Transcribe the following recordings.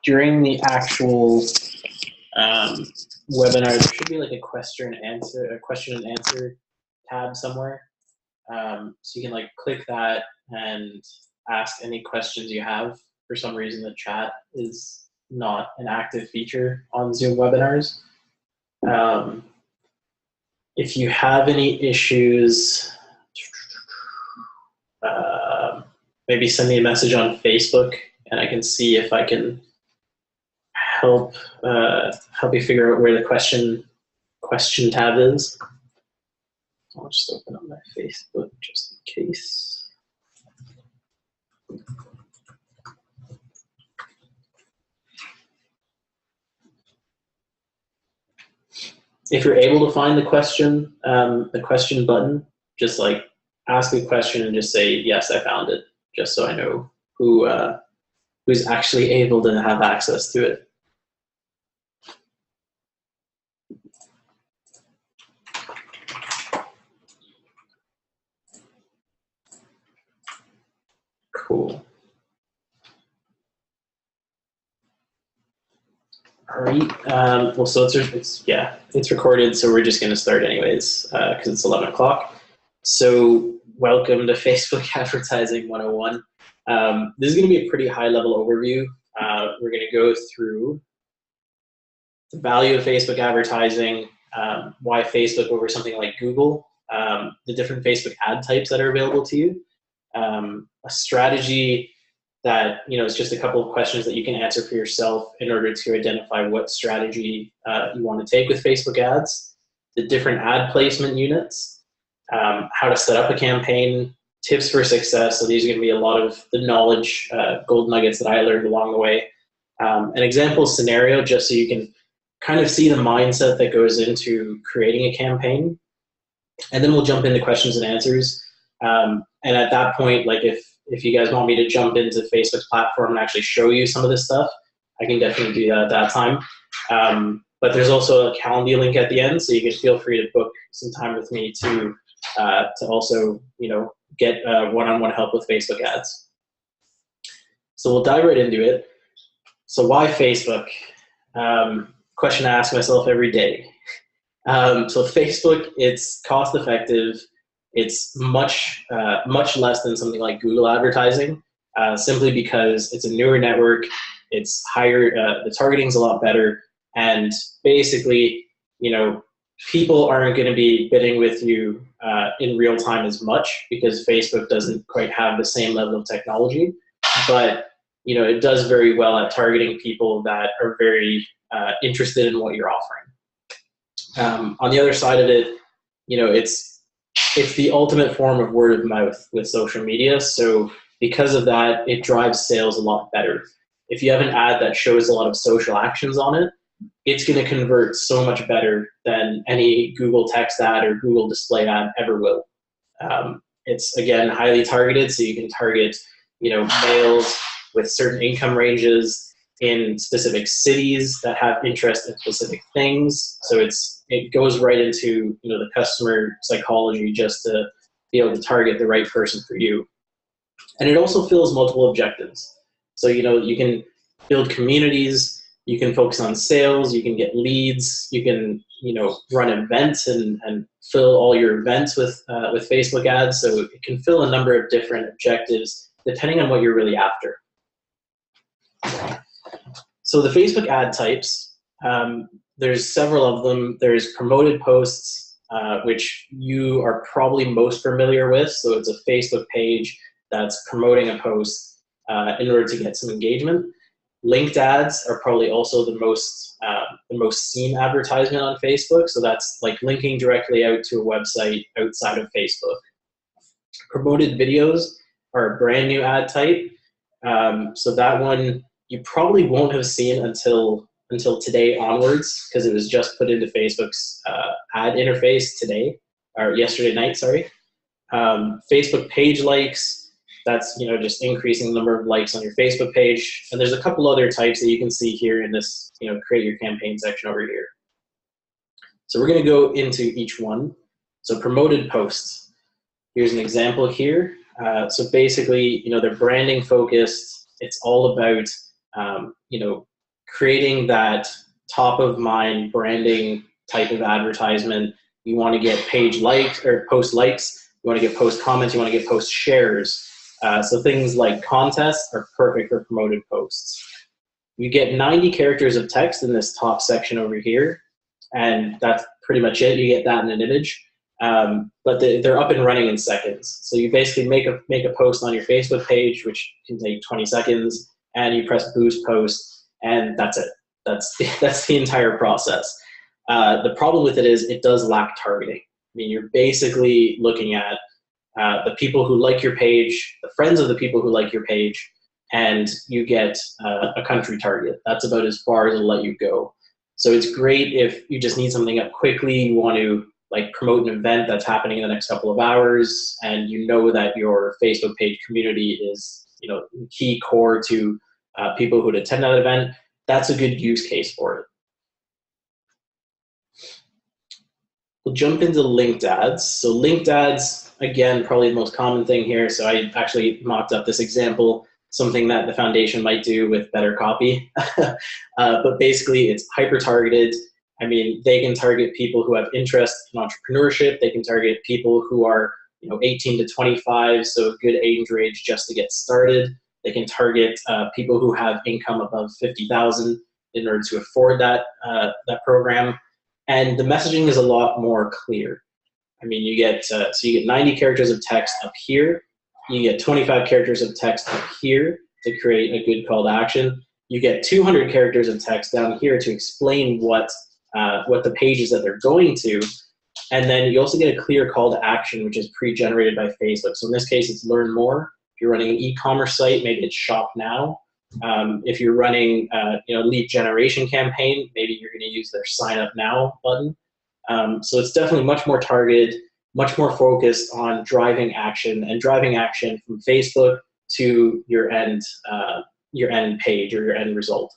During the actual webinar, there should be like a question and answer tab somewhere. So you can like click that and ask any questions you have. For some reason, the chat is not an active feature on Zoom webinars. If you have any issues, maybe send me a message on Facebook, and I can see if I can help you figure out where the question tab is. I'll just open up my Facebook just in case. If you're able to find the question button, just like ask a question and just say, yes, I found it, just so I know who's actually able to have access to it. Cool. All right. Well, so it's recorded, so we're just going to start anyways because it's 11 o'clock. So welcome to Facebook Advertising 101. This is going to be a pretty high-level overview. We're going to go through the value of Facebook advertising, why Facebook over something like Google, the different Facebook ad types that are available to you, a strategy that is just a couple of questions that you can answer for yourself in order to identify what strategy you want to take with Facebook ads, the different ad placement units, how to set up a campaign, tips for success. So these are going to be a lot of the knowledge, gold nuggets that I learned along the way. An example scenario, just so you can kind of see the mindset that goes into creating a campaign. And then we'll jump into questions and answers. And at that point, like if you guys want me to jump into Facebook's platform and actually show you some of this stuff, I can definitely do that at that time. But there's also a Calendly link at the end, so you can feel free to book some time with me to also get one-on-one help with Facebook ads. So we'll dive right into it. So why Facebook? Question I ask myself every day. So Facebook, it's cost effective. It's much less than something like Google advertising, simply because it's a newer network. It's higher, the targeting's a lot better, and basically, people aren't going to be bidding with you in real time as much because Facebook doesn't quite have the same level of technology, but it does very well at targeting people that are very interested in what you're offering. On the other side of it, it's the ultimate form of word of mouth with social media. So because of that, it drives sales a lot better. If you have an ad that shows a lot of social actions on it, it's going to convert so much better than any Google text ad or Google display ad ever will. It's, again, highly targeted, so you can target males with certain income ranges in specific cities that have interest in specific things. So it goes right into the customer psychology just to be able to target the right person for you. And it also fills multiple objectives. So you can build communities, you can focus on sales, you can get leads, you can run events and fill all your events with Facebook ads. So it can fill a number of different objectives depending on what you're really after. So the Facebook ad types, there's several of them. There's promoted posts, which you are probably most familiar with. So it's a Facebook page that's promoting a post in order to get some engagement. Linked ads are probably also the most seen advertisement on Facebook. So that's like linking directly out to a website outside of Facebook. Promoted videos are a brand new ad type. So that one you probably won't have seen until today onwards, because it was just put into Facebook's ad interface today, or yesterday night, sorry. Facebook page likes, that's just increasing the number of likes on your Facebook page. And there's a couple other types that you can see here in this create your campaign section over here. So we're going to go into each one. So promoted posts. Here's an example here. So basically, they're branding focused. It's all about creating that top of mind branding type of advertisement. You want to get page likes or post likes. You want to get post comments. You want to get post shares. So things like contests are perfect for promoted posts. You get 90 characters of text in this top section over here, and that's pretty much it. You get that in an image, but they're up and running in seconds. So you basically make a post on your Facebook page, which can take 20 seconds, and you press boost post, and that's it. That's the entire process. The problem with it is it does lack targeting. I mean, you're basically looking at the people who like your page, the friends of the people who like your page, and you get a country target. That's about as far as it'll let you go. So it's great if you just need something up quickly, you want to like promote an event that's happening in the next couple of hours, and you know that your Facebook page community is key core to people who would attend that event. That's a good use case for it. We'll jump into linked ads. So linked ads, again, probably the most common thing here. So I actually mocked up this example, something that the foundation might do with better copy. But basically it's hyper-targeted. I mean, they can target people who have interest in entrepreneurship. They can target people who are 18 to 25, so a good age range just to get started. They can target people who have income above 50,000 in order to afford that program. And the messaging is a lot more clear. I mean, you get 90 characters of text up here. You get 25 characters of text up here to create a good call to action. You get 200 characters of text down here to explain what the page is that they're going to. And then you also get a clear call to action, which is pre-generated by Facebook. So in this case, it's learn more. If you're running an e-commerce site, maybe it's shop now. If you're running lead generation campaign, maybe you're going to use their sign up now button. So it's definitely much more targeted, much more focused on driving action from Facebook to your end page or your end result.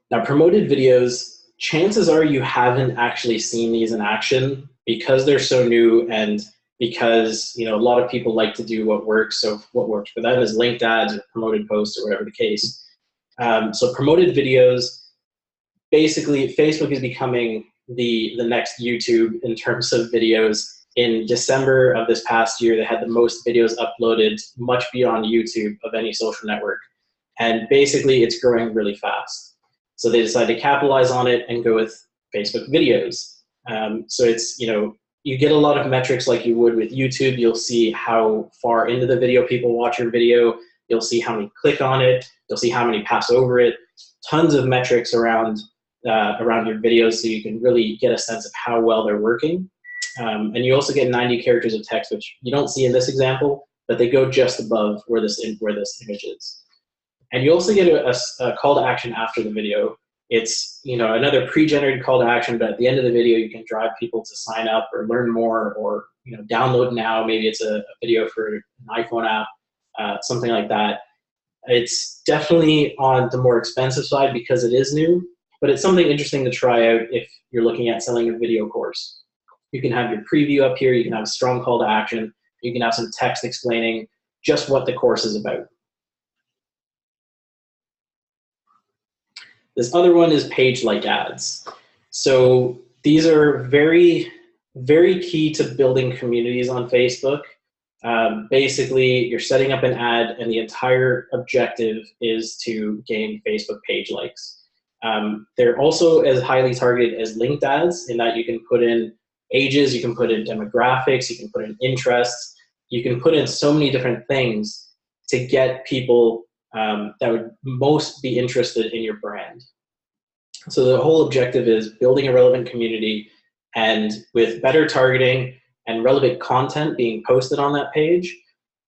Now, promoted videos, chances are you haven't actually seen these in action because they're so new and because a lot of people like to do what works. So what works for them is linked ads or promoted posts or whatever the case. So promoted videos, basically Facebook is becoming the next YouTube in terms of videos. In December of this past year, they had the most videos uploaded, much beyond YouTube, of any social network. And basically it's growing really fast. So they decided to capitalize on it and go with Facebook videos. So it's, you get a lot of metrics like you would with YouTube. You'll see how far into the video people watch your video. You'll see how many click on it. You'll see how many pass over it. Tons of metrics around your videos, so you can really get a sense of how well they're working. And you also get 90 characters of text, which you don't see in this example, but they go just above where this image is. And you also get a call to action after the video. It's another pre-generated call to action, but at the end of the video, you can drive people to sign up or learn more or download now. Maybe it's a video for an iPhone app, something like that. It's definitely on the more expensive side because it is new, but it's something interesting to try out if you're looking at selling a video course. You can have your preview up here. You can have a strong call to action. You can have some text explaining just what the course is about. This other one is page-like ads. So these are very, very key to building communities on Facebook. Basically, you're setting up an ad, and the entire objective is to gain Facebook page likes. They're also as highly targeted as linked ads in that you can put in ages, you can put in demographics, you can put in interests, you can put in so many different things to get people that would most be interested in your brand. So the whole objective is building a relevant community, and with better targeting and relevant content being posted on that page,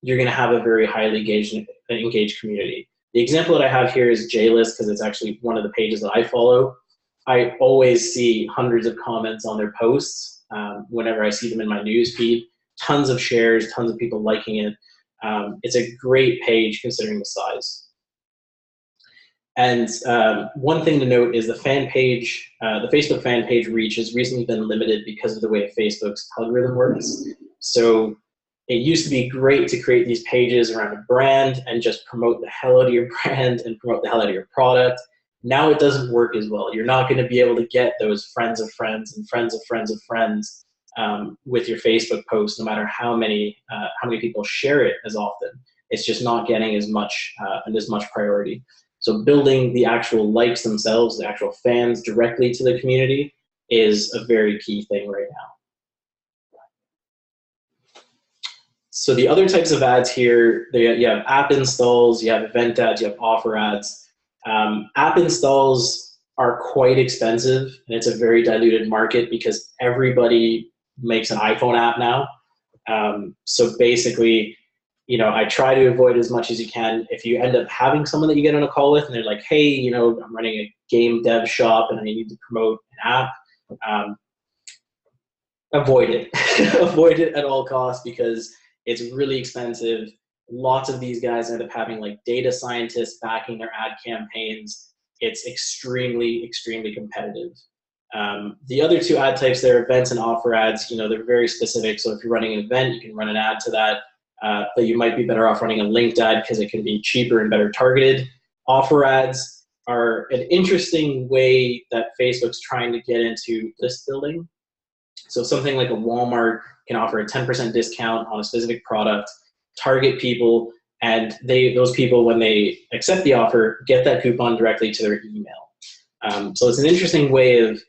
you're going to have a very highly engaged community. The example that I have here is JList because it's actually one of the pages that I follow. I always see hundreds of comments on their posts whenever I see them in my news feed, tons of shares, tons of people liking it. It's a great page considering the size. And one thing to note is the fan page, the Facebook fan page reach has recently been limited because of the way Facebook's algorithm works. So it used to be great to create these pages around a brand and just promote the hell out of your brand and promote the hell out of your product. Now it doesn't work as well. You're not going to be able to get those friends of friends and friends of friends of friends with your Facebook post, no matter how many people share it as often. It's just not getting as much priority. So building the actual likes themselves, the actual fans directly to the community is a very key thing right now. So the other types of ads here, you have app installs, you have event ads, you have offer ads. App installs are quite expensive, and it's a very diluted market because everybody makes an iPhone app now. So basically, I try to avoid as much as you can. If you end up having someone that you get on a call with and they're like, hey, I'm running a game dev shop and I need to promote an app, avoid it. Avoid it at all costs because it's really expensive. Lots of these guys end up having like data scientists backing their ad campaigns. It's extremely, extremely competitive. The other two ad types there, events and offer ads, they're very specific. So if you're running an event, you can run an ad to that, but you might be better off running a linked ad because it can be cheaper and better targeted. Offer ads are an interesting way that Facebook's trying to get into list building. So something like a Walmart can offer a 10% discount on a specific product, target people, and those people, when they accept the offer, get that coupon directly to their email. So it's an interesting way of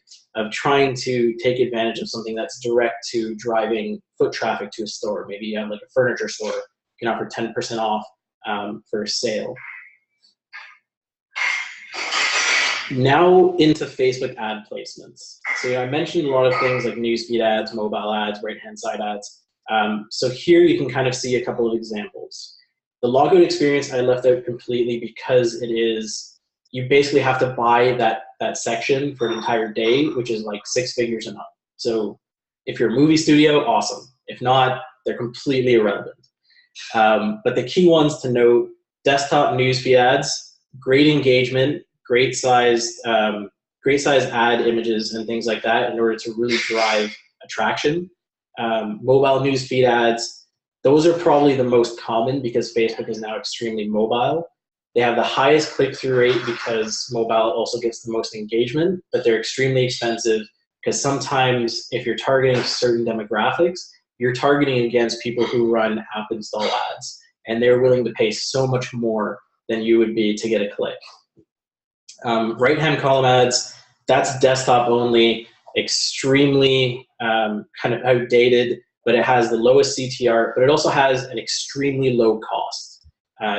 trying to take advantage of something that's direct to driving foot traffic to a store. Maybe you have like a furniture store, you can offer 10% off for a sale. Now into Facebook ad placements. So I mentioned a lot of things like newsfeed ads, mobile ads, right-hand side ads. So here you can kind of see a couple of examples. The logout experience I left out completely because you basically have to buy that section for an entire day, which is like 6 figures and up. So if you're a movie studio, awesome. If not, they're completely irrelevant. But the key ones to note: desktop newsfeed ads, great engagement, great size ad images and things like that in order to really drive attraction. Mobile newsfeed ads, those are probably the most common because Facebook is now extremely mobile. They have the highest click-through rate because mobile also gets the most engagement, but they're extremely expensive because sometimes if you're targeting certain demographics, you're targeting against people who run app install ads, and they're willing to pay so much more than you would be to get a click. Right-hand column ads, that's desktop only, extremely kind of outdated, but it has the lowest CTR, but it also has an extremely low cost.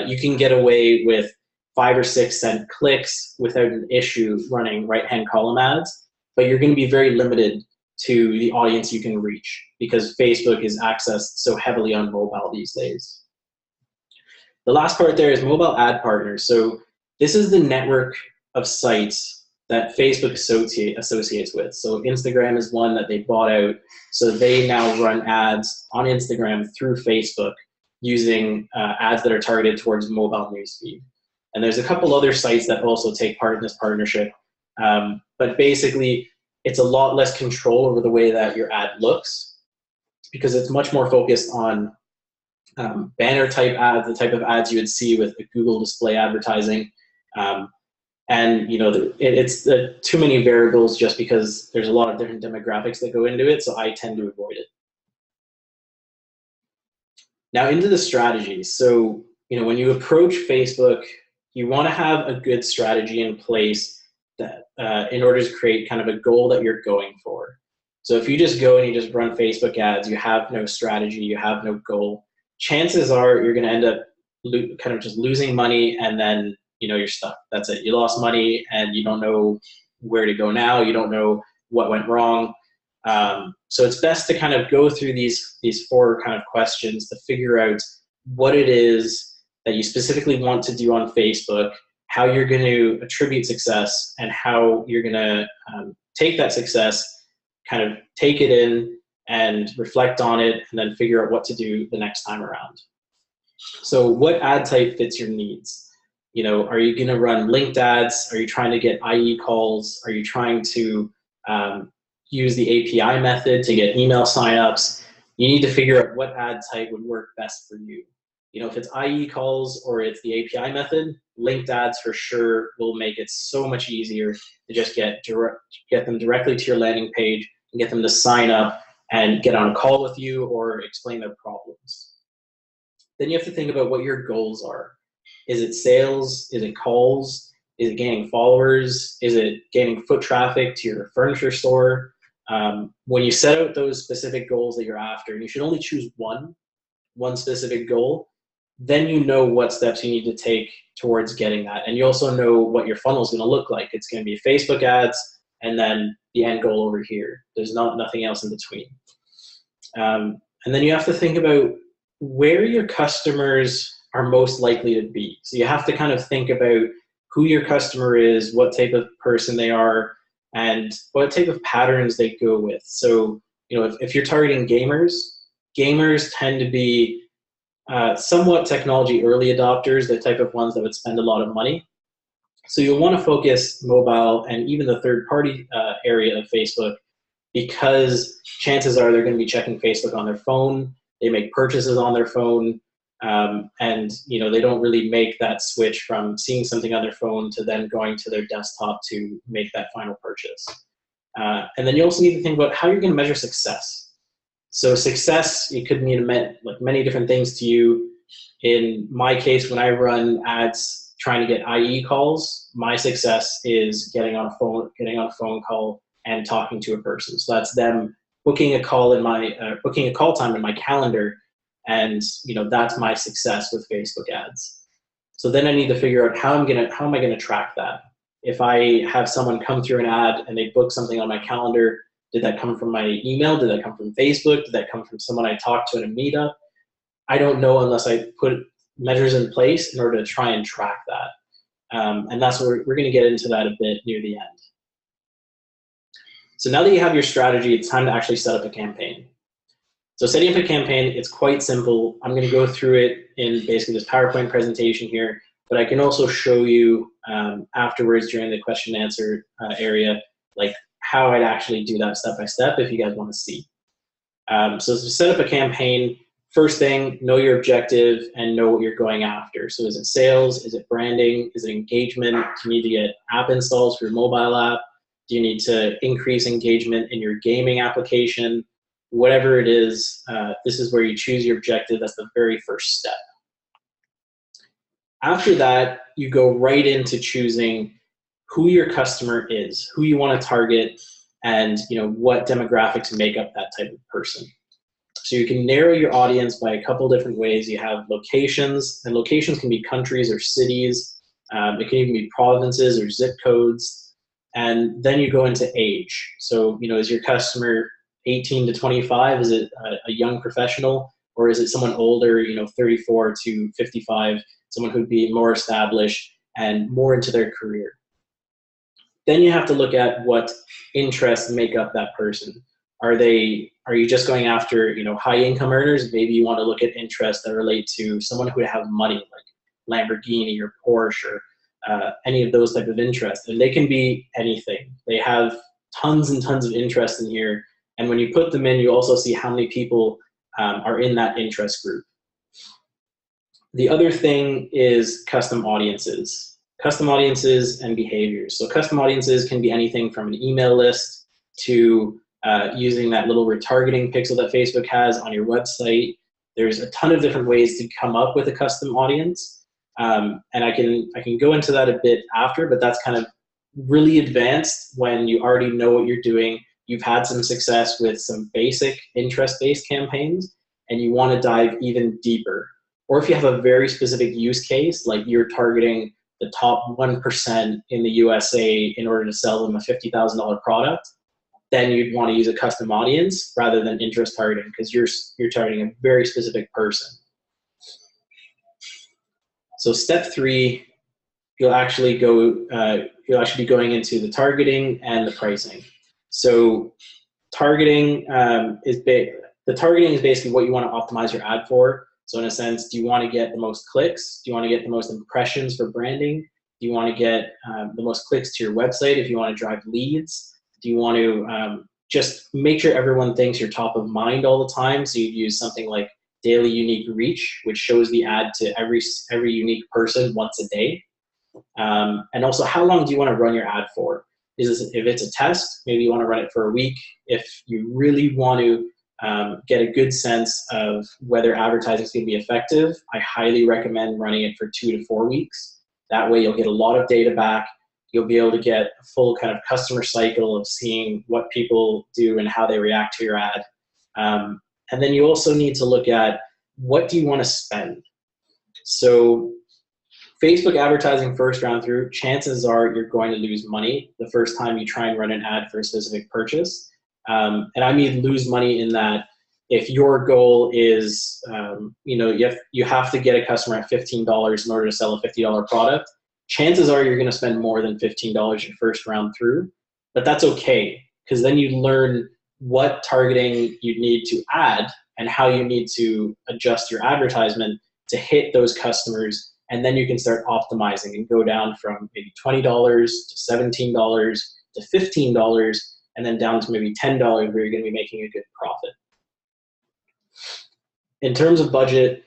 You can get away with 5 or 6 cent clicks without an issue running right-hand column ads, but you're going to be very limited to the audience you can reach because Facebook is accessed so heavily on mobile these days. The last part there is mobile ad partners. So this is the network of sites that Facebook associates with. So Instagram is one that they bought out. So they now run ads on Instagram through Facebook using ads that are targeted towards mobile newsfeed. And there's a couple other sites that also take part in this partnership. But basically, it's a lot less control over the way that your ad looks because it's much more focused on banner type ads, the type of ads you would see with Google display advertising. And it's too many variables just because there's a lot of different demographics that go into it, so I tend to avoid it. Now into the strategy. So when you approach Facebook, you want to have a good strategy in place that in order to create kind of a goal that you're going for. So if you just go and you just run Facebook ads, you have no strategy, you have no goal, chances are you're going to end up kind of just losing money, and then you're stuck. That's it. You lost money and you don't know where to go now. You don't know what went wrong. So it's best to kind of go through these 4 kind of questions to figure out what it is that you specifically want to do on Facebook, how you're going to attribute success, and how you're going to take that success, kind of take it in and reflect on it, and then figure out what to do the next time around. So what ad type fits your needs? Are you going to run linked ads? Are you trying to get IE calls? Are you trying to use the API method to get email signups? you need to figure out what ad type would work best for you. You know, if it's IE calls or it's the API method, linked ads for sure will make it so much easier to just get them directly to your landing page and get them to sign up and get on a call with you or explain their problems. Then you have to think about what your goals are. Is it sales? Is it calls? Is it gaining followers? Is it gaining foot traffic to your furniture store? When you set out those specific goals that you're after, and you should only choose one specific goal, then you know what steps you need to take towards getting that. And you also know what your funnel is going to look like. It's going to be Facebook ads and then the end goal over here. There's nothing else in between. And then you have to think about where your customers are most likely to be. So you have to kind of think about who your customer is, what type of person they are, and what type of patterns they go with. So, you know, if you're targeting gamers tend to be somewhat technology early adopters, the type of ones that would spend a lot of money. So you'll want to focus mobile and even the third-party area of Facebook, because chances are they're going to be checking Facebook on their phone. They make purchases on their phone, and you know, they don't really make that switch from seeing something on their phone to then going to their desktop to make that final purchase. And then you also need to think about how you're going to measure success. So success, it could mean like many different things to you. In my case, when I run ads trying to get IE calls, my success is getting on a phone call and talking to a person. So that's them booking a call booking a call time in my calendar, and you know, that's my success with Facebook ads. So then I need to figure out how am I gonna track that? If I have someone come through an ad and they book something on my calendar, did that come from my email? Did that come from Facebook? Did that come from someone I talked to in a meetup? I don't know unless I put measures in place in order to try and track that. And that's where we're going to get into that a bit near the end. So now that you have your strategy, it's time to actually set up a campaign. So setting up a campaign, it's quite simple. I'm going to go through it in basically this PowerPoint presentation here, but I can also show you afterwards during the question and answer area, like how I'd actually do that step by step if you guys want to see. So to set up a campaign, first thing, know your objective and know what you're going after. So is it sales? Is it branding? Is it engagement? Do you need to get app installs for your mobile app? Do you need to increase engagement in your gaming application? Whatever it is, this is where you choose your objective. That's the very first step. After that, you go right into choosing who your customer is, who you want to target, and you know what demographics make up that type of person. So you can narrow your audience by a couple different ways. You have locations, and locations can be countries or cities. It can even be provinces or zip codes. And then you go into age. So, you know, is your customer 18 to 25? Is it a young professional? Or is it someone older, you know, 34 to 55, someone who'd be more established and more into their career? Then you have to look at what interests make up that person. Are you just going after, you know, high income earners? Maybe you want to look at interests that relate to someone who would have money, like Lamborghini or Porsche or any of those type of interests. And they can be anything. They have tons and tons of interest in here. And when you put them in, you also see how many people are in that interest group. The other thing is custom audiences. Custom audiences and behaviors. So custom audiences can be anything from an email list to using that little retargeting pixel that Facebook has on your website. There's a ton of different ways to come up with a custom audience. And I can go into that a bit after, but that's kind of really advanced when you already know what you're doing. You've had some success with some basic interest-based campaigns, and you want to dive even deeper. Or if you have a very specific use case, like you're targeting the top 1% in the USA in order to sell them a $50,000 product, then you'd want to use a custom audience rather than interest targeting, because you're targeting a very specific person. So step 3, you'll actually be going into the targeting and the pricing. So targeting is basically what you want to optimize your ad for. So in a sense, do you want to get the most clicks? Do you want to get the most impressions for branding? Do you want to get the most clicks to your website if you want to drive leads? Do you want to just make sure everyone thinks you're top of mind all the time. So you use something like daily unique reach, which shows the ad to every unique person once a day. And also, how long do you want to run your ad for? If it's a test, maybe you want to run it for a week. If you really want to get a good sense of whether advertising is going to be effective, I highly recommend running it for 2 to 4 weeks. That way you'll get a lot of data back. You'll be able to get a full kind of customer cycle of seeing what people do and how they react to your ad. And then you also need to look at, what do you want to spend? So Facebook advertising first round through, chances are you're going to lose money the first time you try and run an ad for a specific purchase. And I mean lose money in that if your goal is, you have to get a customer at $15 in order to sell a $50 product, chances are you're going to spend more than $15 your first round through. But that's okay, because then you learn what targeting you need to add and how you need to adjust your advertisement to hit those customers. And then you can start optimizing and go down from maybe $20 to $17 to $15, and then down to maybe $10 where you're going to be making a good profit. In terms of budget,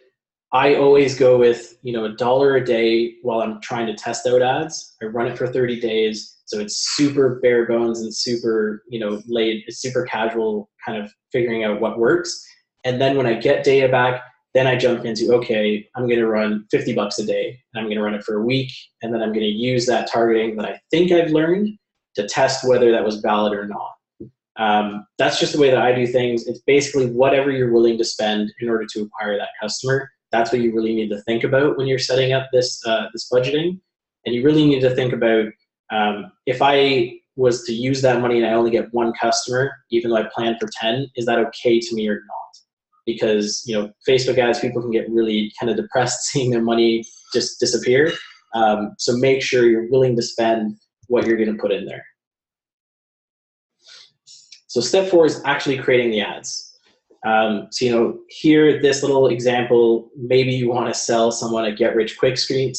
I always go with $1 a day while I'm trying to test out ads. I run it for 30 days, so it's super bare bones and super it's super casual, kind of figuring out what works. And then when I get data back, then I jump into, okay, I'm going to run $50 a day, and I'm going to run it for a week, and then I'm going to use that targeting that I think I've learned to test whether that was valid or not. That's just the way that I do things. It's basically whatever you're willing to spend in order to acquire that customer. That's what you really need to think about when you're setting up this budgeting. And you really need to think about, if I was to use that money and I only get one customer, even though I plan for 10, is that okay to me or not? Because Facebook ads, people can get really kind of depressed seeing their money just disappear. So make sure you're willing to spend what you're going to put in there. So step 4 is actually creating the ads. So here, this little example, maybe you want to sell someone a get-rich-quick scheme.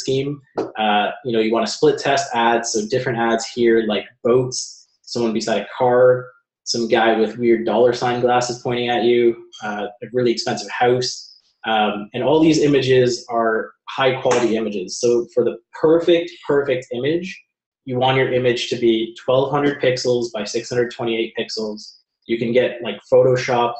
You want to split test ads, so different ads here like boats, someone beside a car, some guy with weird $ glasses pointing at you, a really expensive house. And all these images are high quality images. So for the perfect image, you want your image to be 1200 pixels by 628 pixels. You can get like Photoshop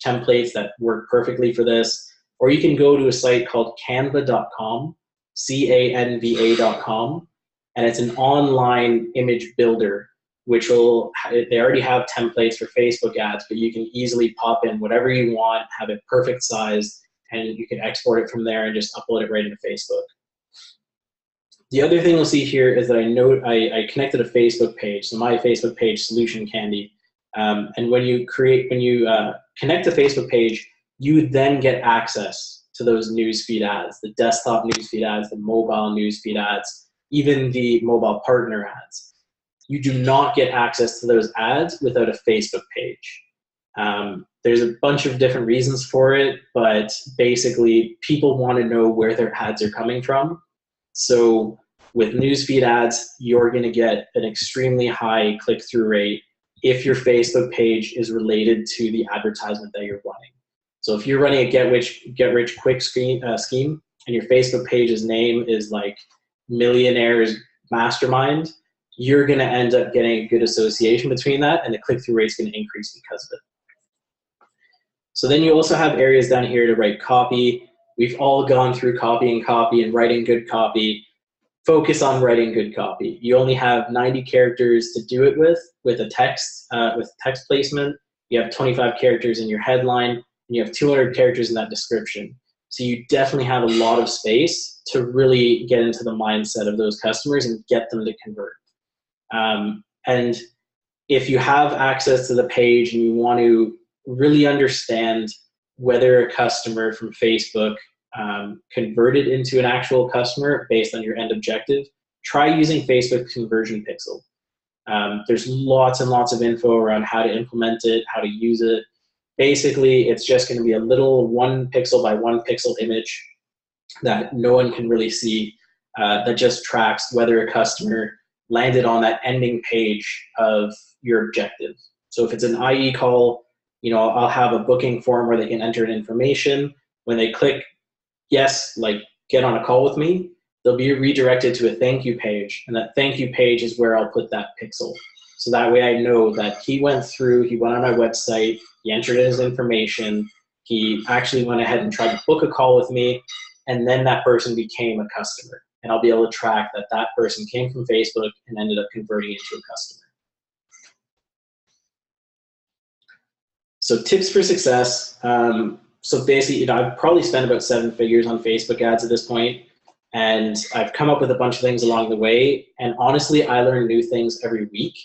templates that work perfectly for this, or you can go to a site called canva.com, canva.com, and it's an online image builder, which they already have templates for Facebook ads, but you can easily pop in whatever you want, have it perfect size, and you can export it from there and just upload it right into Facebook. The other thing you'll see here is that I connected a Facebook page, so my Facebook page, Solution Candy. And when you connect a Facebook page, you then get access to those newsfeed ads, the desktop newsfeed ads, the mobile newsfeed ads, even the mobile partner ads. You do not get access to those ads without a Facebook page. There's a bunch of different reasons for it, but basically people want to know where their ads are coming from. So with newsfeed ads, you're going to get an extremely high click-through rate if your Facebook page is related to the advertisement that you're running. So if you're running a get-rich-quick scheme and your Facebook page's name is like Millionaires Mastermind, you're going to end up getting a good association between that, and the click-through rate is going to increase because of it. So then you also have areas down here to write copy. We've all gone through copying copy and writing good copy. Focus on writing good copy. You only have 90 characters to do it with a text, with text placement. You have 25 characters in your headline, and you have 200 characters in that description. So you definitely have a lot of space to really get into the mindset of those customers and get them to convert. And if you have access to the page and you want to really understand whether a customer from Facebook converted into an actual customer based on your end objective, try using Facebook Conversion Pixel. There's lots and lots of info around how to implement it, how to use it. Basically, it's just going to be a little 1 pixel by 1 pixel image that no one can really see, that just tracks whether a customer landed on that ending page of your objective. So if it's an IE call, I'll have a booking form where they can enter in information. When they click yes, like get on a call with me, they'll be redirected to a thank you page. And that thank you page is where I'll put that pixel. So that way I know that he went on my website, he entered in his information, he actually went ahead and tried to book a call with me, and then that person became a customer. And I'll be able to track that that person came from Facebook and ended up converting into a customer. So tips for success. So basically, I've probably spent about 7 figures on Facebook ads at this point, and I've come up with a bunch of things along the way. And honestly, I learn new things every week.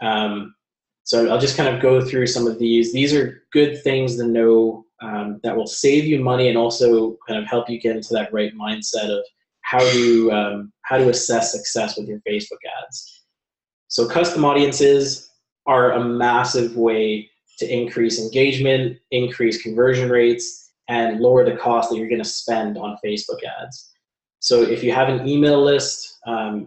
So I'll just kind of go through some of these. These are good things to know that will save you money and also kind of help you get into that right mindset of how to assess success with your Facebook ads. So custom audiences are a massive way to increase engagement, increase conversion rates, and lower the cost that you're going to spend on Facebook ads. So if you have an email list,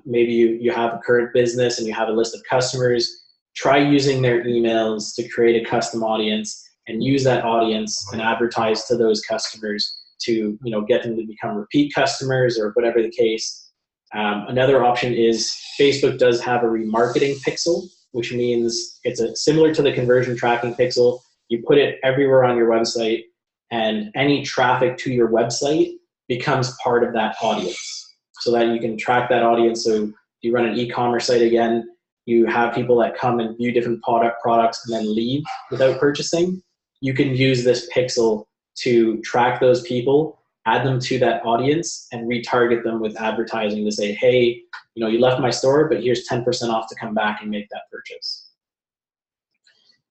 maybe you have a current business and you have a list of customers, try using their emails to create a custom audience and use that audience and advertise to those customers to get them to become repeat customers or whatever the case. Another option is Facebook does have a remarketing pixel, which means it's similar to the conversion tracking pixel. You put it everywhere on your website, and any traffic to your website becomes part of that audience, so that you can track that audience. So you run an e-commerce site again, you have people that come and view different products and then leave without purchasing. You can use this pixel to track those people, add them to that audience, and retarget them with advertising to say, hey, you left my store, but here's 10% off to come back and make that purchase.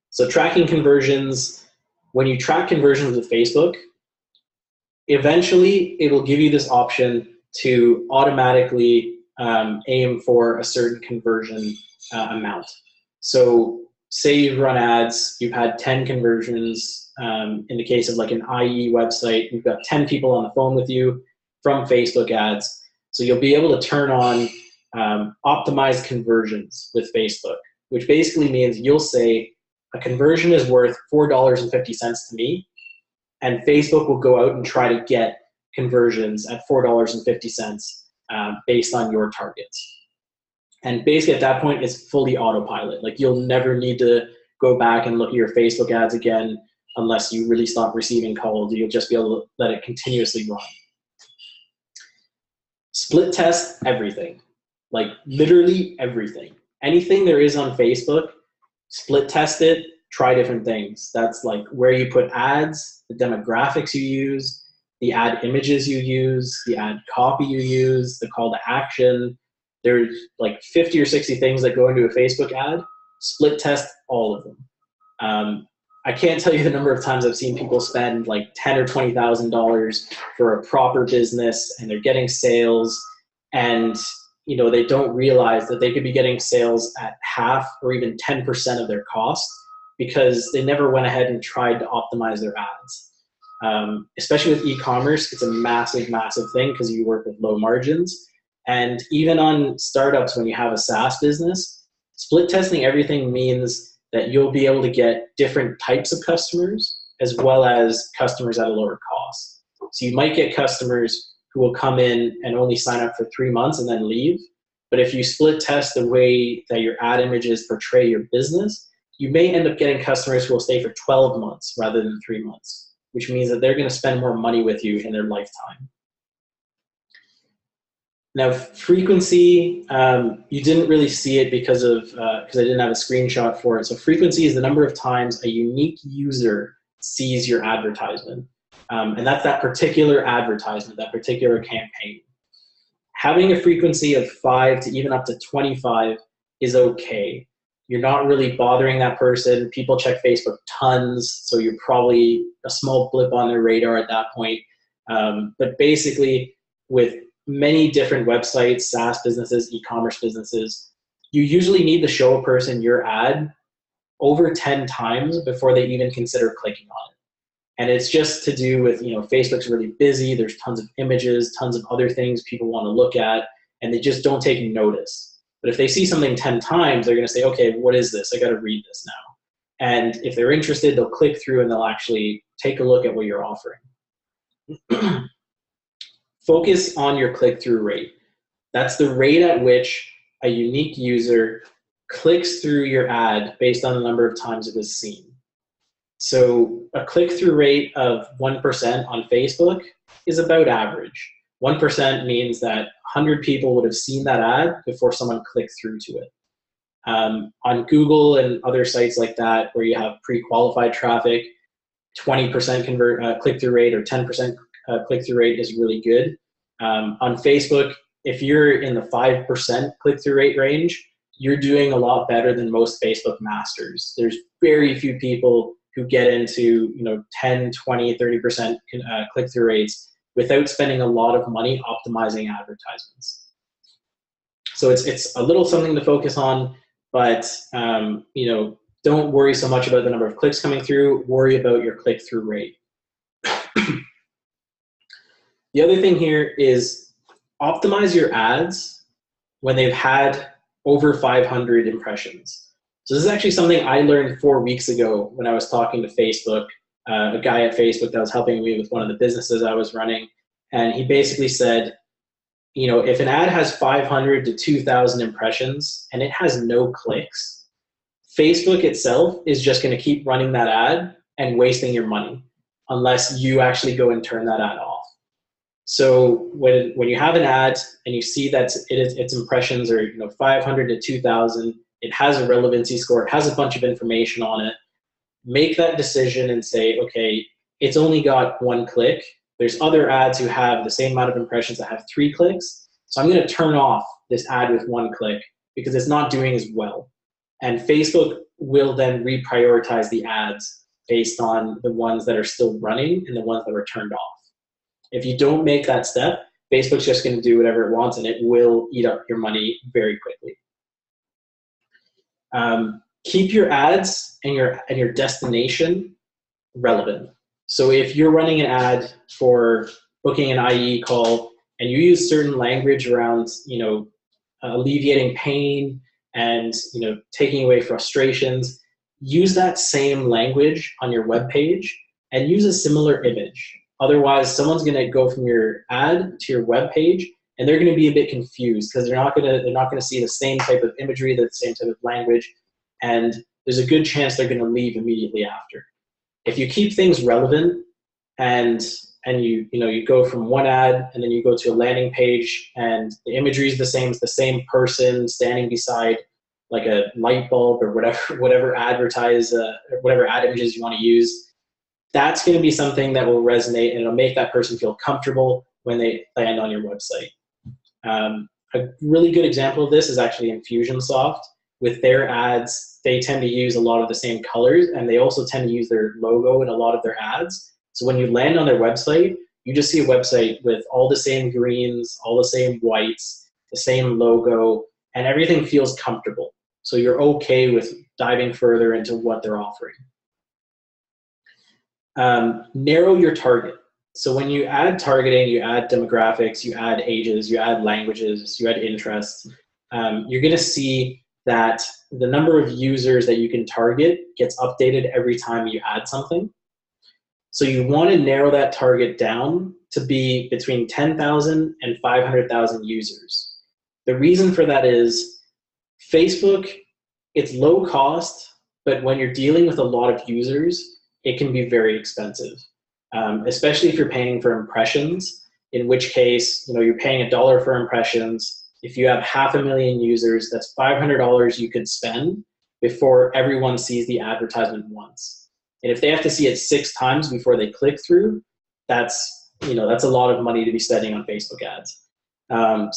So tracking conversions, when you track conversions with Facebook, eventually it will give you this option to automatically aim for a certain conversion amount. So say you've run ads, you've had 10 conversions. In the case of like an IE website, you've got 10 people on the phone with you from Facebook ads. So you'll be able to turn on optimized conversions with Facebook, which basically means you'll say a conversion is worth $4.50 to me, and Facebook will go out and try to get conversions at $4.50 based on your targets. And basically at that point, it's fully autopilot. Like you'll never need to go back and look at your Facebook ads again unless you really stop receiving calls. You'll just be able to let it continuously run. Split test everything. Like literally everything. Anything there is on Facebook, split test it, try different things. That's like where you put ads, the demographics you use, the ad images you use, the ad copy you use, the call to action. There's like 50 or 60 things that go into a Facebook ad. Split test all of them. I can't tell you the number of times I've seen people spend like $10,000 or $20,000 for a proper business, and they're getting sales, and they don't realize that they could be getting sales at half or even 10% of their cost because they never went ahead and tried to optimize their ads. Especially with e-commerce, it's a massive, massive thing because you work with low margins. And even on startups, when you have a SaaS business, split testing everything means that you'll be able to get different types of customers as well as customers at a lower cost. So you might get customers who will come in and only sign up for 3 months and then leave. But if you split test the way that your ad images portray your business, you may end up getting customers who will stay for 12 months rather than 3 months, which means that they're going to spend more money with you in their lifetime. Now, frequency, you didn't really see it because I didn't have a screenshot for it. So frequency is the number of times a unique user sees your advertisement. And that's that particular advertisement, that particular campaign. Having a frequency of 5 to even up to 25 is okay. You're not really bothering that person. People check Facebook tons, so you're probably a small blip on their radar at that point. But basically, with many different websites, SaaS businesses, e-commerce businesses, you usually need to show a person your ad over 10 times before they even consider clicking on it. And it's just to do with, Facebook's really busy. There's tons of images, tons of other things people want to look at, and they just don't take notice. But if they see something 10 times, they're going to say, okay, what is this? I got to read this now. And if they're interested, they'll click through and they'll actually take a look at what you're offering. Focus on your click-through rate. That's the rate at which a unique user clicks through your ad based on the number of times it was seen. So a click-through rate of 1% on Facebook is about average. 1% means that 100 people would have seen that ad before someone clicked through to it. On Google and other sites like that, where you have pre-qualified traffic, 20% click-through rate or 10% click-through rate is really good. On Facebook, if you're in the 5% click-through rate range, you're doing a lot better than most Facebook masters. There's very few people who get into 10, 20, 30% click-through rates without spending a lot of money optimizing advertisements. So it's a little something to focus on, but don't worry so much about the number of clicks coming through. Worry about your click-through rate. The other thing here is optimize your ads when they've had over 500 impressions. So this is actually something I learned 4 weeks ago when I was talking to Facebook, a guy at Facebook that was helping me with one of the businesses I was running. And he basically said, if an ad has 500 to 2,000 impressions and it has no clicks, Facebook itself is just going to keep running that ad and wasting your money unless you actually go and turn that ad off. So when you have an ad and you see that its impressions are 500 to 2,000, it has a relevancy score, it has a bunch of information on it, make that decision and say, okay, it's only got 1 click. There's other ads who have the same amount of impressions that have 3 clicks. So I'm going to turn off this ad with 1 click because it's not doing as well. And Facebook will then reprioritize the ads based on the ones that are still running and the ones that were turned off. If you don't make that step, Facebook's just going to do whatever it wants and it will eat up your money very quickly. Keep your ads and your destination relevant. So if you're running an ad for booking an IE call and you use certain language around, alleviating pain and, taking away frustrations, use that same language on your web page and use a similar image. Otherwise, someone's going to go from your ad to your web page and they're going to be a bit confused because they're not going to see the same type of imagery, the same type of language, and there's a good chance they're going to leave immediately after. If you keep things relevant and you go from one ad and then you go to a landing page and the imagery is the same, it's the same person standing beside like a light bulb or whatever ad images you want to use, that's going to be something that will resonate and it'll make that person feel comfortable when they land on your website. A really good example of this is actually Infusionsoft. With their ads, they tend to use a lot of the same colors and they also tend to use their logo in a lot of their ads. So when you land on their website, you just see a website with all the same greens, all the same whites, the same logo, and everything feels comfortable. So you're okay with diving further into what they're offering. Narrow your target. So when you add targeting, you add demographics, you add ages, you add languages, you add interests, you're going to see that the number of users that you can target gets updated every time you add something. So you want to narrow that target down to be between 10,000 and 500,000 users. The reason for that is Facebook, it's low cost, but when you're dealing with a lot of users, it can be very expensive, especially if you're paying for impressions, in which case, you're paying $1 for impressions. If you have 500,000 users, that's $500 you could spend before everyone sees the advertisement once. And if they have to see it 6 times before they click through, that's a lot of money to be spending on Facebook ads.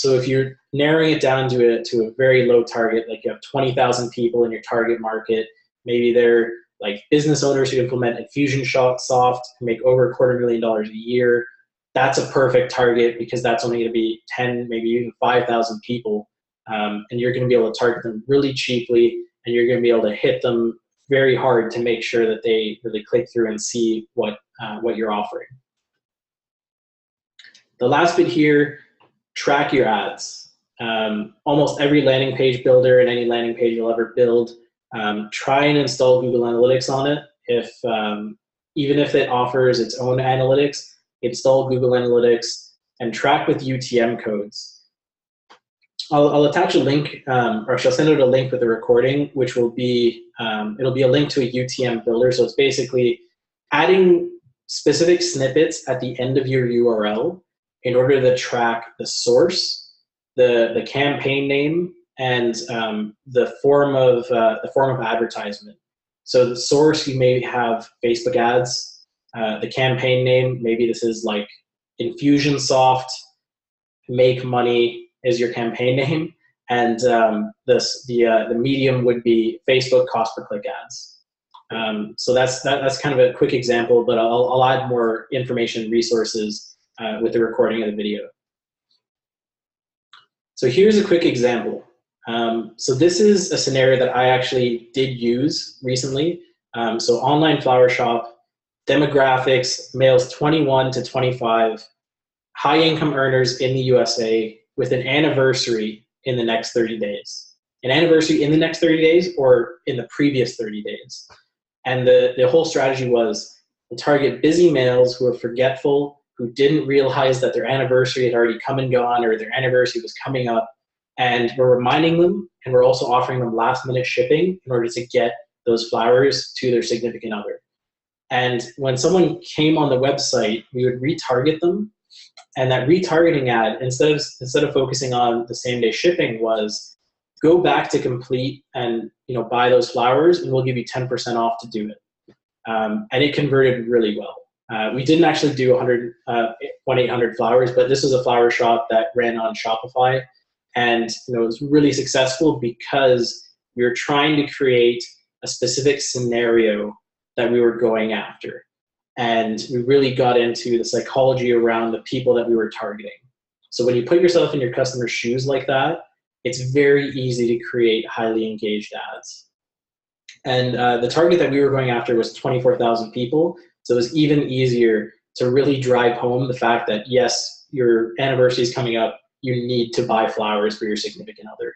So if you're narrowing it down to a very low target, like you have 20,000 people in your target market, maybe they're like business owners who implement Infusionsoft and make over $250,000 a year, that's a perfect target because that's only going to be 10, maybe even 5,000 people. And you're going to be able to target them really cheaply and you're going to be able to hit them very hard to make sure that they really click through and see what you're offering. The last bit here, track your ads. Almost every landing page builder and any landing page you'll ever build Try and install Google Analytics on it. Even if it offers its own analytics, install Google Analytics and track with UTM codes. I'll attach a link, or I'll send out a link with the recording, which will be, it'll be a link to a UTM builder. So it's basically adding specific snippets at the end of your URL in order to track the source, the campaign name, and the form of advertisement. So the source, you may have Facebook ads. The campaign name, maybe this is like Infusionsoft Make Money is your campaign name, and the medium would be Facebook cost per click ads. So that's kind of a quick example, but I'll add more information and resources with the recording of the video. So here's a quick example. So this is a scenario that I actually did use recently. So online flower shop, demographics, males 21 to 25, high income earners in the USA, with an anniversary in the next 30 days. An anniversary in the next 30 days or in the previous 30 days. And the whole strategy was to target busy males who are forgetful, who didn't realize that their anniversary had already come and gone, or their anniversary was coming up. And we're reminding them, and we're also offering them last minute shipping in order to get those flowers to their significant other. And when someone came on the website, we would retarget them. And that retargeting ad, instead of focusing on the same day shipping, was go back to Complete and buy those flowers, and we'll give you 10% off to do it. And it converted really well. We didn't actually do 1-800 flowers, but this was a flower shop that ran on Shopify, and it was really successful because we were trying to create a specific scenario that we were going after. And we really got into the psychology around the people that we were targeting. So when you put yourself in your customer's shoes like that, it's very easy to create highly engaged ads. And the target that we were going after was 24,000 people. So it was even easier to really drive home the fact that, yes, your anniversary is coming up. You need to buy flowers for your significant other.